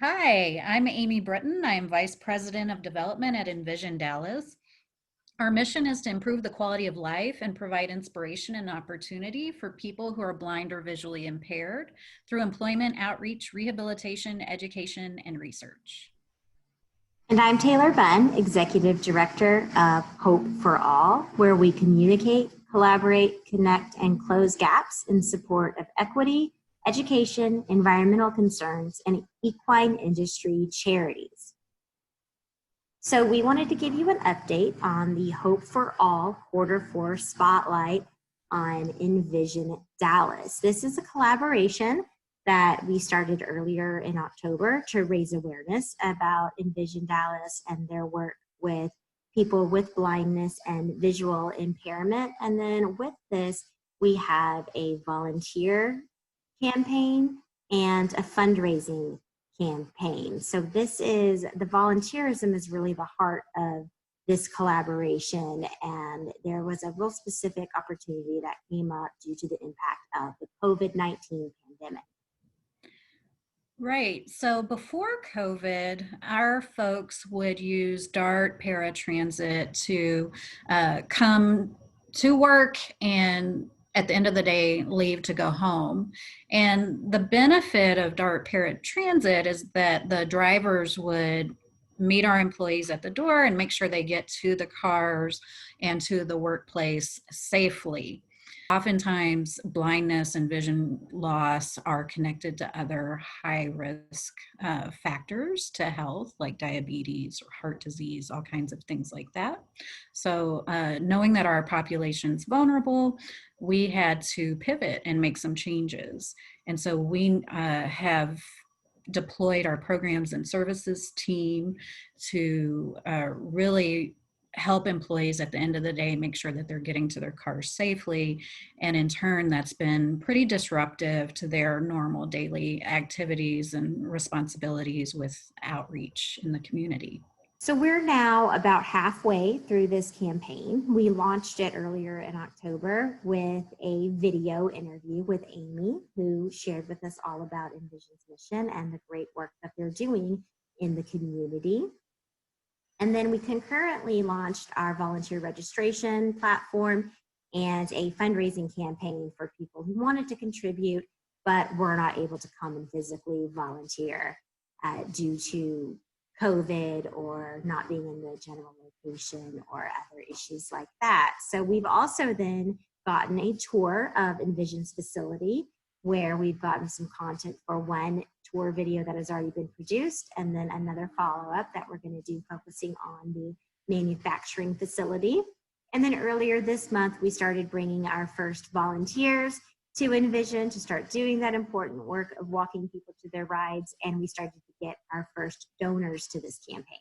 Hi, I'm Amy Britton. I am Vice President of Development at Envision Dallas. Our mission is to improve the quality of life and provide inspiration and opportunity for people who are blind or visually impaired through employment, outreach, rehabilitation, education, and research. And I'm Taylor Bunn, Executive Director of Hope for All, where we communicate, collaborate, connect, and close gaps in support of equity, education, environmental concerns, and equine industry charities. So we wanted to give you an update on the Hope for All Q4 Spotlight on Envision Dallas. This is a collaboration that we started earlier in October to raise awareness about Envision Dallas and their work with people with blindness and visual impairment. And then with this, we have a volunteer campaign and a fundraising campaign. So the volunteerism is really the heart of this collaboration, and there was a real specific opportunity that came up due to the impact of the COVID-19 pandemic. Right. So before COVID, our folks would use DART paratransit to come to work and at the end of the day leave to go home. And the benefit of DART paratransit is that the drivers would meet our employees at the door and make sure they get to the cars and to the workplace safely. Oftentimes, blindness and vision loss are connected to other high risk factors to health, like diabetes or heart disease, all kinds of things like that. So, knowing that our population's vulnerable, we had to pivot and make some changes. And so, we have deployed our programs and services team to really help employees at the end of the day make sure that they're getting to their cars safely. And in turn, that's been pretty disruptive to their normal daily activities and responsibilities with outreach in the community. So we're now about halfway through this campaign. We launched it earlier in October with a video interview with Amy, who shared with us all about Envision's mission and the great work that they're doing in the community. And then we concurrently launched our volunteer registration platform and a fundraising campaign for people who wanted to contribute but were not able to come and physically volunteer due to COVID or not being in the general location or other issues like that. So we've also then gotten a tour of Envision's facility, where we've gotten some content for one tour video that has already been produced, and then another follow-up that we're going to do focusing on the manufacturing facility. And then earlier this month, we started bringing our first volunteers to Envision to start doing that important work of walking people to their rides, and we started to get our first donors to this campaign.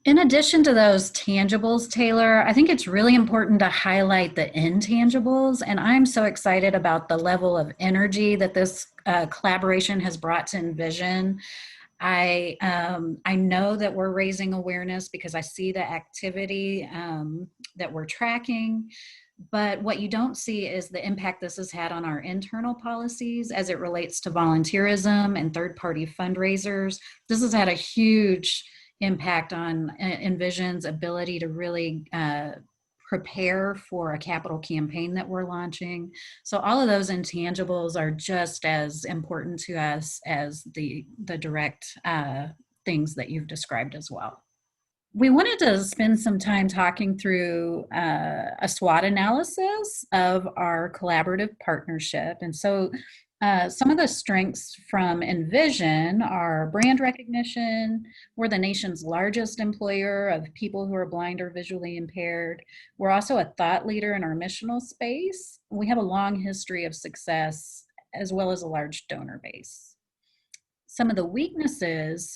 In addition to those tangibles, Taylor, I think it's really important to highlight the intangibles. And I'm so excited about the level of energy that this collaboration has brought to Envision. I know that we're raising awareness because I see the activity that we're tracking. But what you don't see is the impact this has had on our internal policies as it relates to volunteerism and third-party fundraisers. This has had a huge impact on Envision's ability to really prepare for a capital campaign that we're launching. So all of those intangibles are just as important to us as the direct things that you've described as well. We wanted to spend some time talking through a SWOT analysis of our collaborative partnership. And so some of the strengths from Envision are brand recognition. We're the nation's largest employer of people who are blind or visually impaired. We're also a thought leader in our missional space. We have a long history of success as well as a large donor base. Some of the weaknesses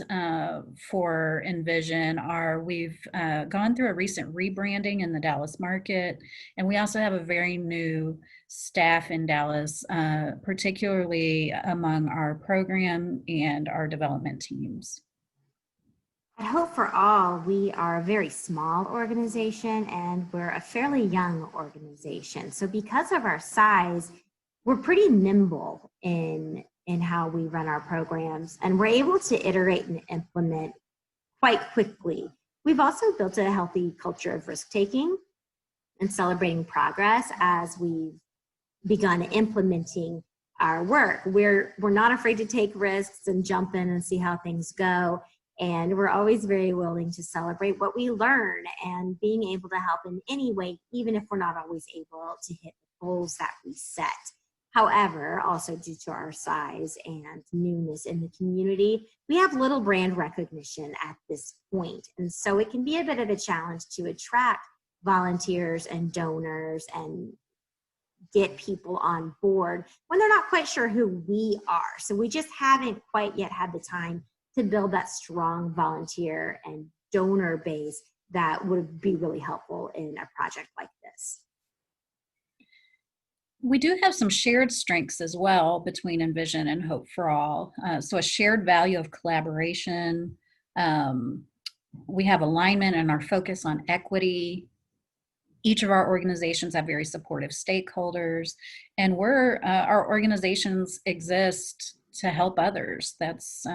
for Envision are we've gone through a recent rebranding in the Dallas market, and we also have a very new staff in Dallas, particularly among our program and our development teams. At Hope for All, we are a very small organization and we're a fairly young organization. So because of our size, we're pretty nimble in in how we run our programs, and we're able to iterate and implement quite quickly. We've also built a healthy culture of risk-taking and celebrating progress as we've begun implementing our work. We're not afraid to take risks and jump in and see how things go. And we're always very willing to celebrate what we learn and being able to help in any way, even if we're not always able to hit the goals that we set. However, also due to our size and newness in the community, we have little brand recognition at this point. And so it can be a bit of a challenge to attract volunteers and donors and get people on board when they're not quite sure who we are. So we just haven't quite yet had the time to build that strong volunteer and donor base that would be really helpful in a project like this. We do have some shared strengths as well between Envision and Hope for All. So a shared value of collaboration. We have alignment and our focus on equity. Each of our organizations have very supportive stakeholders, and our organizations exist to help others. That's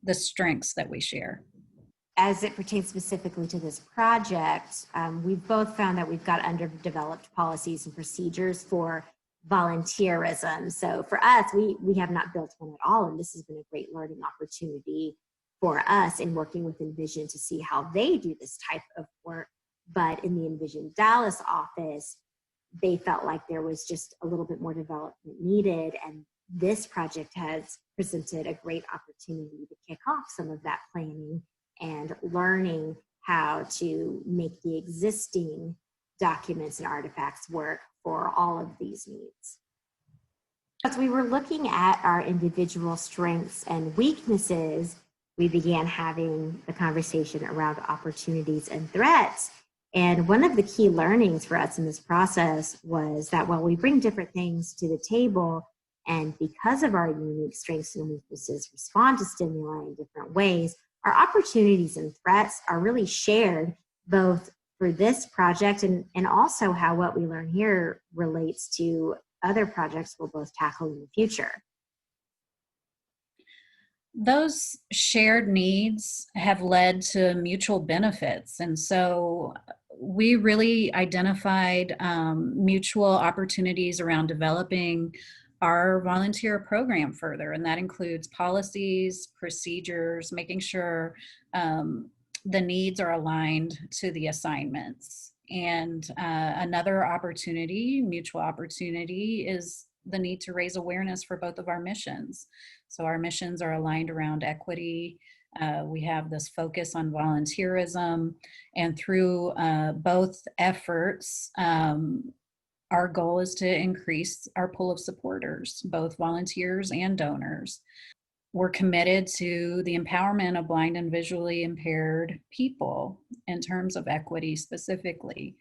the strengths that we share. As it pertains specifically to this project, we've both found that we've got underdeveloped policies and procedures for volunteerism. So for us, we have not built one at all, and this has been a great learning opportunity for us in working with Envision to see how they do this type of work. But in the Envision Dallas office, they felt like there was just a little bit more development needed, and this project has presented a great opportunity to kick off some of that planning and learning how to make the existing documents and artifacts work for all of these needs. As we were looking at our individual strengths and weaknesses, we began having the conversation around opportunities and threats. And one of the key learnings for us in this process was that while we bring different things to the table, and because of our unique strengths and weaknesses respond to stimuli in different ways, our opportunities and threats are really shared both for this project and also how what we learn here relates to other projects we'll both tackle in the future. Those shared needs have led to mutual benefits. And so we really identified mutual opportunities around developing our volunteer program further. And that includes policies, procedures, making sure the needs are aligned to the assignments. And another opportunity, mutual opportunity, is the need to raise awareness for both of our missions. So our missions are aligned around equity. We have this focus on volunteerism, and through both efforts, our goal is to increase our pool of supporters, both volunteers and donors. We're committed to the empowerment of blind and visually impaired people in terms of equity specifically.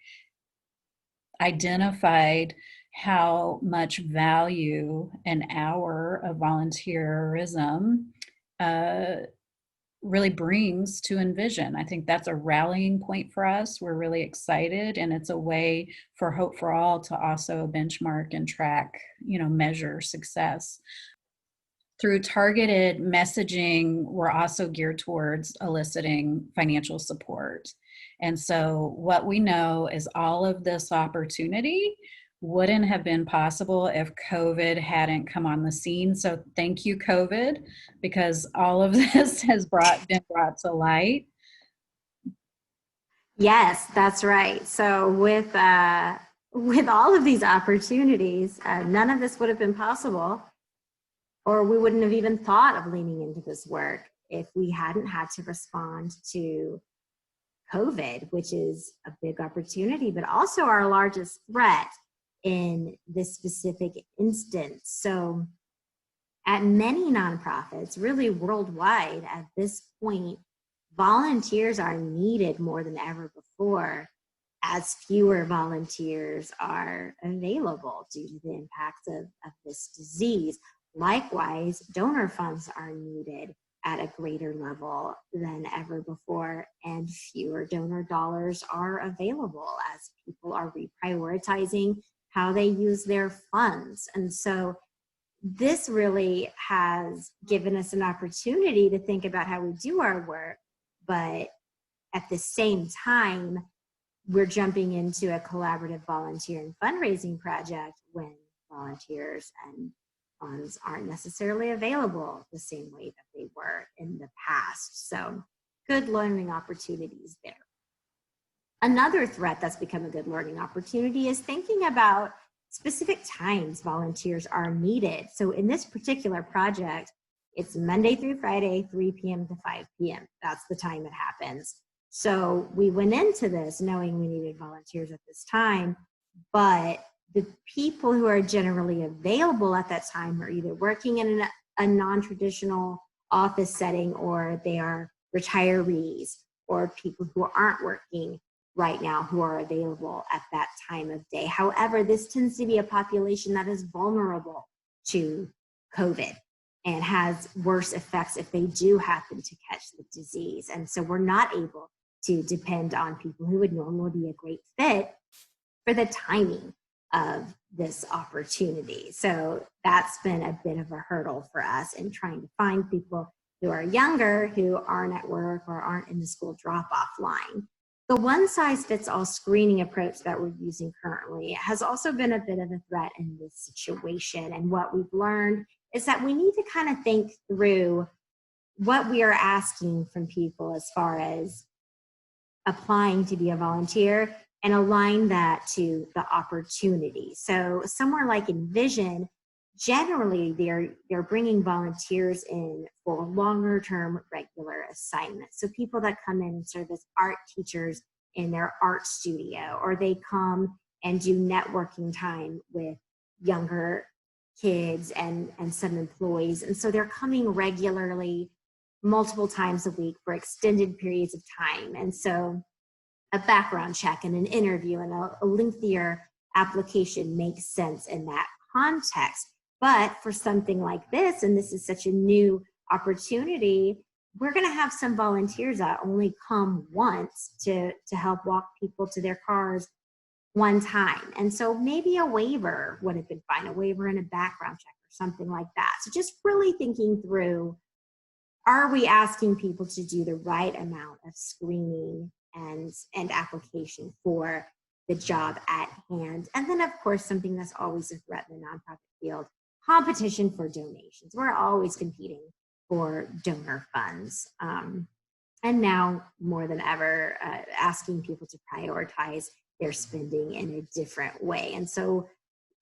Identified how much value an hour of volunteerism really brings to Envision. I think that's a rallying point for us. We're really excited, and it's a way for Hope for All to also benchmark and track, measure success. Through targeted messaging, we're also geared towards eliciting financial support. And so what we know is all of this opportunity wouldn't have been possible if COVID hadn't come on the scene. So thank you, COVID, because all of this has been brought to light. Yes, that's right. So with all of these opportunities, none of this would have been possible, or we wouldn't have even thought of leaning into this work if we hadn't had to respond to COVID, which is a big opportunity, but also our largest threat in this specific instance. So at many nonprofits, really worldwide at this point, volunteers are needed more than ever before, as fewer volunteers are available due to the impacts of this disease. Likewise, donor funds are needed at a greater level than ever before, and fewer donor dollars are available as people are reprioritizing how they use their funds. And so this really has given us an opportunity to think about how we do our work, but at the same time, we're jumping into a collaborative volunteer and fundraising project when volunteers and funds aren't necessarily available the same way that they were in the past. So good learning opportunities there. Another threat that's become a good learning opportunity is thinking about specific times volunteers are needed. So in this particular project, it's Monday through Friday, 3 p.m. to 5 p.m. That's the time it happens. So we went into this knowing we needed volunteers at this time, but the people who are generally available at that time are either working in a non-traditional office setting, or they are retirees or people who aren't working right now who are available at that time of day. However, this tends to be a population that is vulnerable to COVID and has worse effects if they do happen to catch the disease. And so we're not able to depend on people who would normally be a great fit for the timing of this opportunity. So that's been a bit of a hurdle for us in trying to find people who are younger, who aren't at work or aren't in the school drop-off line. The one-size-fits-all screening approach that we're using currently has also been a bit of a threat in this situation. And what we've learned is that we need to kind of think through what we are asking from people as far as applying to be a volunteer and align that to the opportunity. So somewhere like Envision, generally they're bringing volunteers in for longer term regular assignments. So people that come in and serve as art teachers in their art studio, or they come and do networking time with younger kids and some employees. And so they're coming regularly, multiple times a week for extended periods of time. And so a background check and an interview and a lengthier application makes sense in that context. But for something like this, and this is such a new opportunity, we're going to have some volunteers that only come once to help walk people to their cars one time. And so maybe a waiver would have been fine, a waiver and a background check or something like that. So just really thinking through, are we asking people to do the right amount of screening and application for the job at hand? And then, of course, something that's always a threat in the nonprofit field, competition for donations. We're always competing for donor funds. And now more than ever, asking people to prioritize their spending in a different way. And so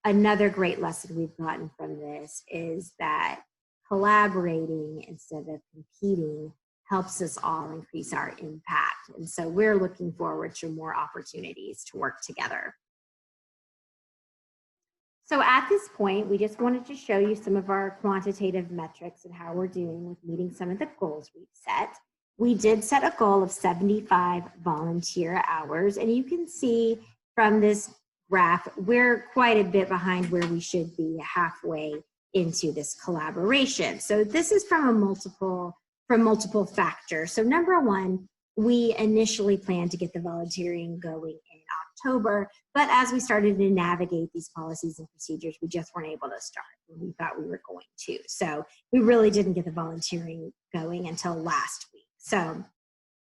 another great lesson we've gotten from this is that collaborating instead of competing helps us all increase our impact. And so we're looking forward to more opportunities to work together. So at this point, we just wanted to show you some of our quantitative metrics and how we're doing with meeting some of the goals we've set. We did set a goal of 75 volunteer hours, and you can see from this graph, we're quite a bit behind where we should be halfway into this collaboration. So this is from multiple factors. So number one, we initially planned to get the volunteering going in October, but as we started to navigate these policies and procedures, we just weren't able to start when we thought we were going to. So we really didn't get the volunteering going until last week. So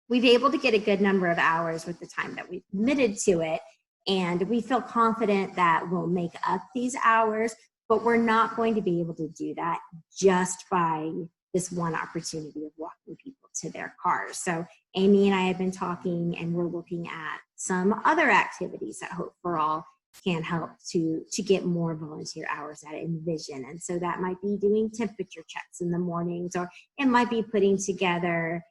we've been able to get a good number of hours with the time that we've committed to it, and we feel confident that we'll make up these hours, but we're not going to be able to do that just by this one opportunity of walking people to their cars. So Amy and I have been talking, and we're looking at some other activities that Hope for All can help to get more volunteer hours at Envision. And so that might be doing temperature checks in the mornings, or it might be putting together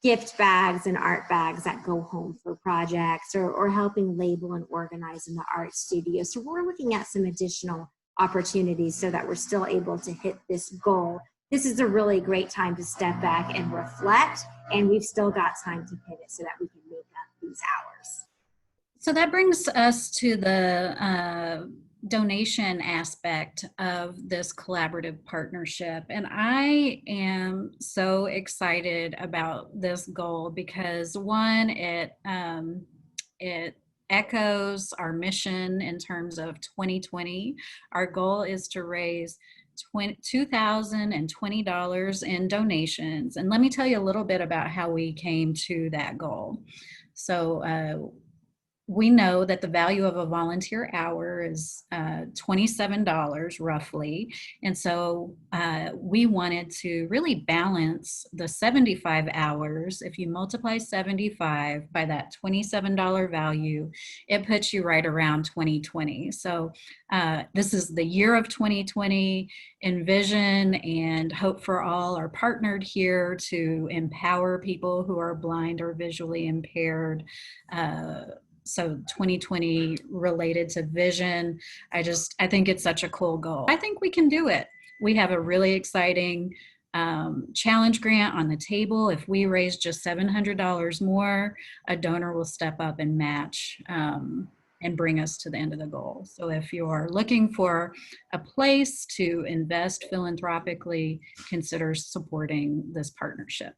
gift bags and art bags that go home for projects, or helping label and organize in the art studio. So we're looking at some additional opportunities so that we're still able to hit this goal. This is a really great time to step back and reflect, and we've still got time to pivot so that we can make up these hours. So that brings us to the donation aspect of this collaborative partnership. And I am so excited about this goal because one, it echoes our mission in terms of 2020. Our goal is to raise $2,020 in donations. And let me tell you a little bit about how we came to that goal. So we know that the value of a volunteer hour is $27 roughly. And so we wanted to really balance the 75 hours. If you multiply 75 by that $27 value, it puts you right around 2020. So this is the year of 2020. Envision and Hope for All are partnered here to empower people who are blind or visually impaired. So 2020 related to vision. I think it's such a cool goal. I think we can do it. We have a really exciting challenge grant on the table. If we raise just $700 more, a donor will step up and match and bring us to the end of the goal. So if you're looking for a place to invest philanthropically, consider supporting this partnership.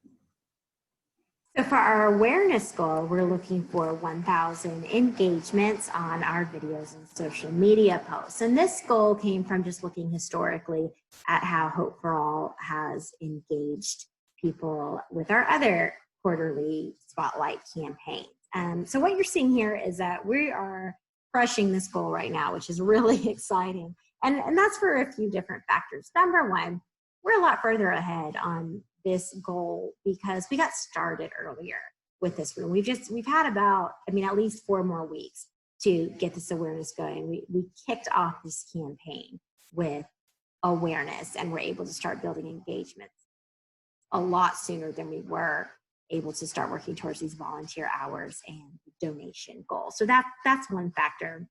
So for our awareness goal, we're looking for 1,000 engagements on our videos and social media posts. And this goal came from just looking historically at how Hope for All has engaged people with our other quarterly spotlight campaigns. So what you're seeing here is that we are crushing this goal right now, which is really exciting. And that's for a few different factors. Number one, we're a lot further ahead on this goal because we got started earlier with this room. We've had about, at least 4 more weeks to get this awareness going. We kicked off this campaign with awareness and we're able to start building engagements a lot sooner than we were able to start working towards these volunteer hours and donation goals. So that's one factor.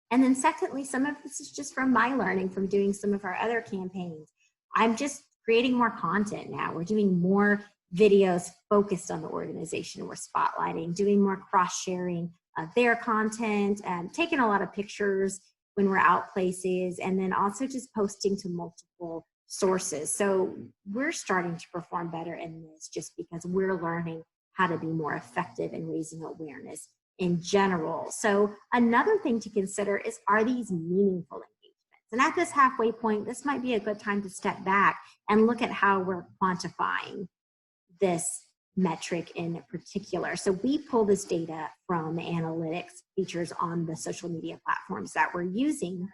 And then secondly, some of this is just from my learning from doing some of our other campaigns. I'm just creating more content now. We're doing more videos focused on the organization. We're spotlighting, doing more cross-sharing of their content, taking a lot of pictures when we're out places, and then also just posting to multiple sources. So we're starting to perform better in this just because we're learning how to be more effective in raising awareness in general. So another thing to consider is, are these meaningful engagements? And at this halfway point, this might be a good time to step back and look at how we're quantifying this metric in particular. So we pull this data from analytics features on the social media platforms that we're using,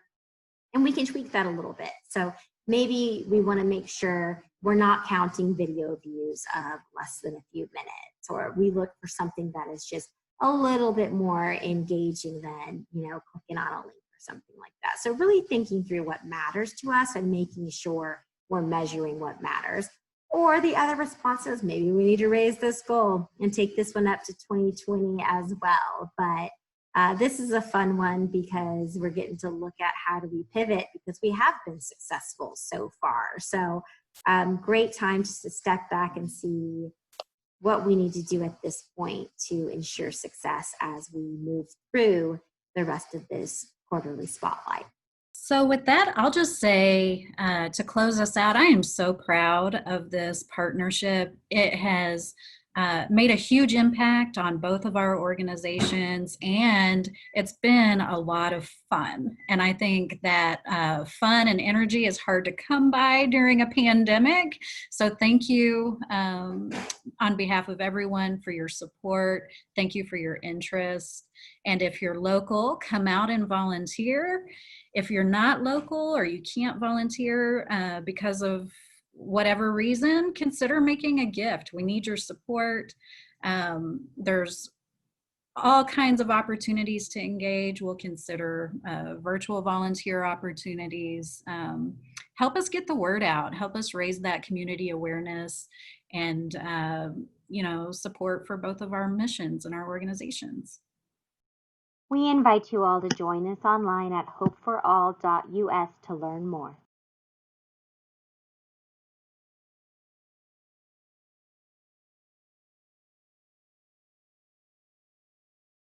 and we can tweak that a little bit. So maybe we want to make sure we're not counting video views of less than a few minutes, or we look for something that is just a little bit more engaging than, clicking on a link or something like that. So really thinking through what matters to us and making sure we're measuring what matters. Or the other response is, maybe we need to raise this goal and take this one up to 2020 as well. But this is a fun one because we're getting to look at how do we pivot, because we have been successful so far. So great time just to step back and see what we need to do at this point to ensure success as we move through the rest of this quarterly spotlight. So with that, I'll just say to close us out, I am so proud of this partnership. It has made a huge impact on both of our organizations, and it's been a lot of fun. And I think that fun and energy is hard to come by during a pandemic. So thank you on behalf of everyone for your support. Thank you for your interest. And if you're local, come out and volunteer. If you're not local or you can't volunteer because of whatever reason, consider making a gift. We need your support. There's all kinds of opportunities to engage. We'll consider virtual volunteer opportunities. Help us get the word out. Help us raise that community awareness and support for both of our missions and our organizations. We invite you all to join us online at hopeforall.us to learn more.